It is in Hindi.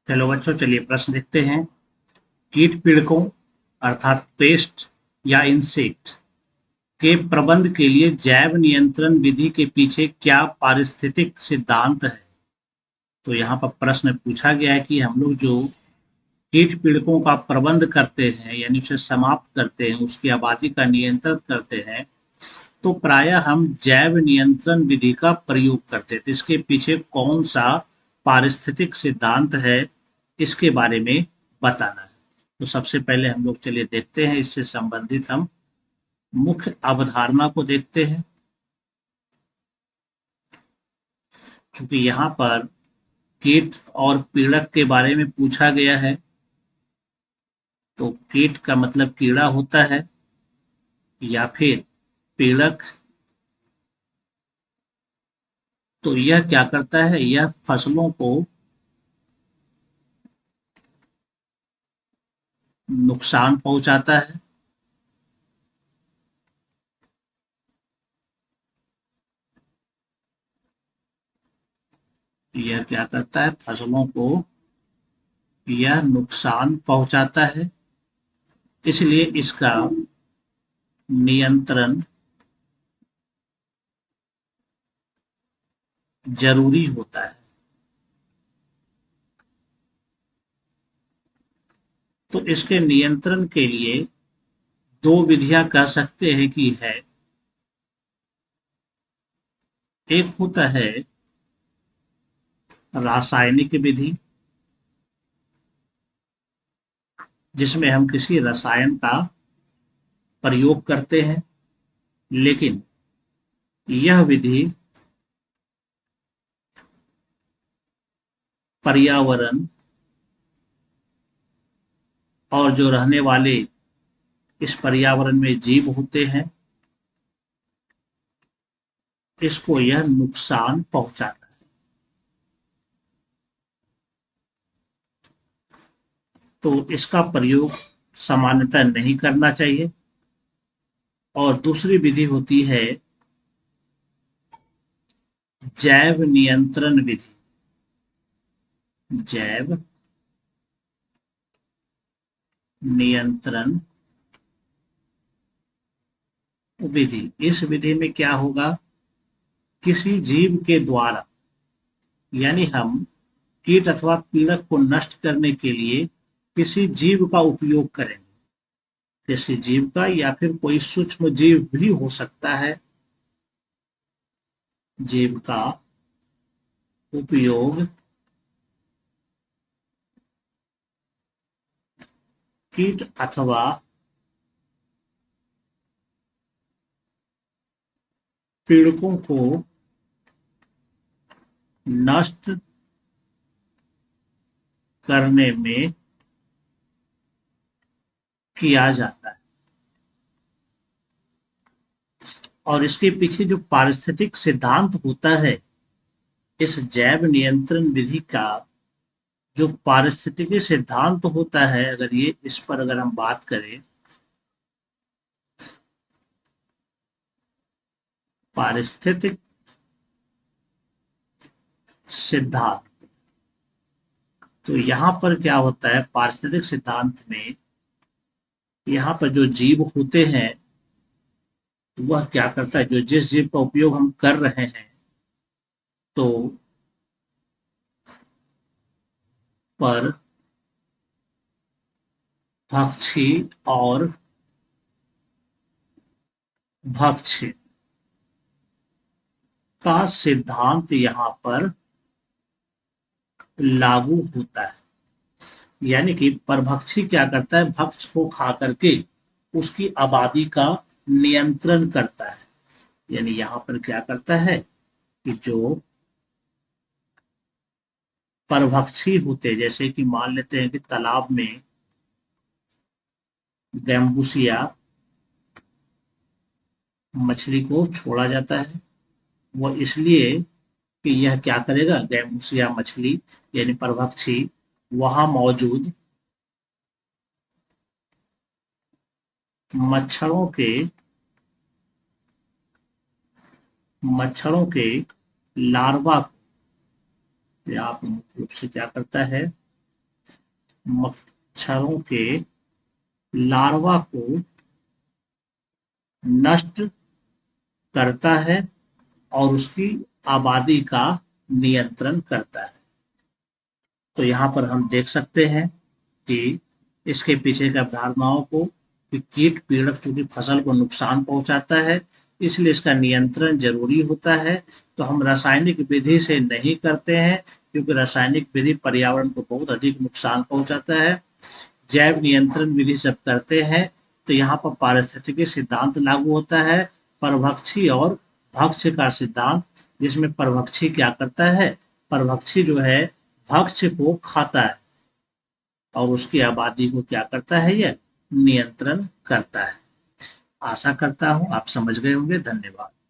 चलो बच्चों, चलिए प्रश्न देखते हैं। कीट पीड़कों अर्थात पेस्ट या इंसेक्ट के प्रबंध के लिए जैव नियंत्रण विधि के पीछे क्या पारिस्थितिक सिद्धांत है? तो यहाँ पर प्रश्न पूछा गया है कि हम लोग जो कीट पीड़कों का प्रबंध करते हैं यानी उसे समाप्त करते हैं, उसकी आबादी का नियंत्रण करते हैं, तो प्रायः हम जैव नियंत्रण विधि का प्रयोग करते थे। इसके पीछे कौन सा पारिस्थितिक सिद्धांत है, इसके बारे में बताना है। तो सबसे पहले हम लोग चलिए देखते हैं, इससे संबंधित हम मुख्य अवधारणा को देखते हैं। क्योंकि यहाँ पर कीट और पीड़क के बारे में पूछा गया है, तो कीट का मतलब कीड़ा होता है या फिर पीड़क। तो यह क्या करता है, यह फसलों को नुकसान पहुंचाता है। यह क्या करता है, फसलों को यह नुकसान पहुंचाता है, इसलिए इसका नियंत्रण जरूरी होता है। तो इसके नियंत्रण के लिए दो विधियां कह सकते हैं कि है। एक होता है रासायनिक विधि, जिसमें हम किसी रसायन का प्रयोग करते हैं, लेकिन यह विधि पर्यावरण और जो रहने वाले इस पर्यावरण में जीव होते हैं, इसको यह नुकसान पहुंचाता है। तो इसका प्रयोग सामान्यतः नहीं करना चाहिए। और दूसरी विधि होती है जैव नियंत्रण विधि। जैव नियंत्रण विधि, इस विधि में क्या होगा, किसी जीव के द्वारा, यानी हम कीट अथवा पीड़क को नष्ट करने के लिए किसी जीव का उपयोग करेंगे। किसी जीव का या फिर कोई सूक्ष्म जीव भी हो सकता है, जीव का उपयोग कीट अथवा पीड़कों को नष्ट करने में किया जाता है। और इसके पीछे जो पारिस्थितिक सिद्धांत होता है, इस जैव नियंत्रण विधि का जो पारिस्थितिकी सिद्धांत होता है, अगर ये इस पर अगर हम बात करें, पारिस्थितिक सिद्धांत, तो यहाँ पर क्या होता है, पारिस्थितिक सिद्धांत में यहाँ पर जो जीव होते हैं, वह क्या करता है, जो जिस जीव का उपयोग हम कर रहे हैं, तो पर भक्षी और भक्ष्य का सिद्धांत यहाँ पर लागू होता है। यानी कि परभक्षी क्या करता है, भक्ष को खा करके उसकी आबादी का नियंत्रण करता है। यानी यहाँ पर क्या करता है कि जो परभक्षी होते, जैसे कि मान लेते हैं कि तालाब में गैम्बूसिया मछली को छोड़ा जाता है, वह इसलिए कि यह क्या करेगा, गैम्बूसिया मछली यानी परभक्षी वहां मौजूद मच्छरों के मच्छरों के लार्वा को, या प्रमुख रूप से क्या करता है, मच्छरों के लार्वा को नष्ट करता है और उसकी आबादी का नियंत्रण करता है। तो यहाँ पर हम देख सकते हैं कि इसके पीछे की अवधारणाओं को, कि कीट पीड़क चूंकि फसल को नुकसान पहुंचाता है इसलिए इसका नियंत्रण जरूरी होता है। तो हम रासायनिक विधि से नहीं करते हैं क्योंकि रासायनिक विधि पर्यावरण को बहुत अधिक नुकसान पहुंचाता है। जैव नियंत्रण विधि जब करते हैं तो यहाँ पर पारिस्थितिकी सिद्धांत लागू होता है, परभक्षी और भक्ष्य का सिद्धांत, जिसमें परभक्षी क्या करता है, परभक्षी जो है भक्ष्य को खाता है और उसकी आबादी को क्या करता है, यह नियंत्रण करता है। आशा करता हूं आप समझ गए होंगे। धन्यवाद।